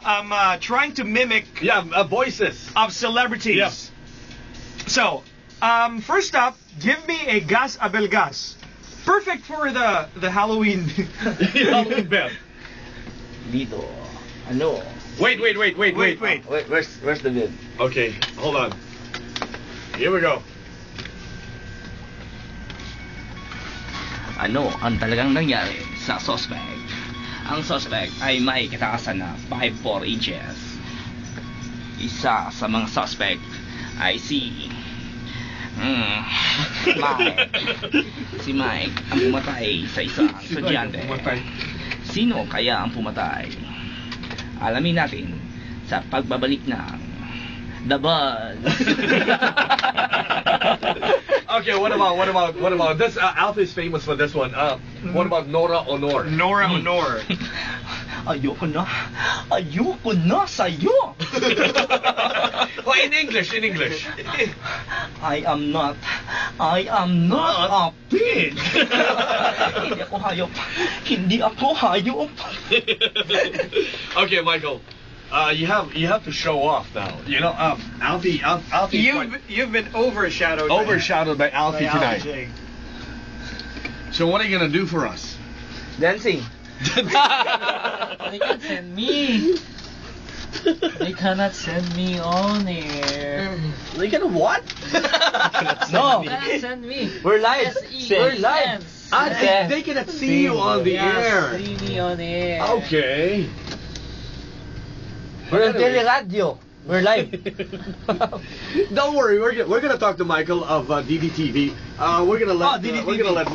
I'm trying to mimic voices of celebrities. Yep. So, first up, give me a gas abelgas. Perfect for the Halloween. Halloween bell. Dito. Ano? Wait. Wait. Where's the bid? Okay, hold on. Here we go. Ano ang talagang nangyari sa suspect? Ang suspect ay may katakasan na 5'4 inches. Isa sa mga suspect ay si Mike. Si Mike ang pumatay sa isang estudyante. Sino kaya ang pumatay? Alamin natin sa pagbabalik ng The Buzz. Okay, what about this? Alfie's famous for this one. What about Nora Honor? Nora Honor. Ayoko na sa'yo. Oh, in English. I am not a pig. Hindi ako hayop. Okay, Michael. You have to show off now. You know, Alfie. You've been overshadowed by Alfie by tonight. Alfie. So what are you gonna do for us? Dancing. They can't send me. They cannot send me on air. They gonna what? No. They cannot send me. We're live. We're live. They cannot see you on the air. See me on air. Okay. We're on teleradio. We're live. Don't worry, we're gonna talk to Michael of DDTV. We're gonna let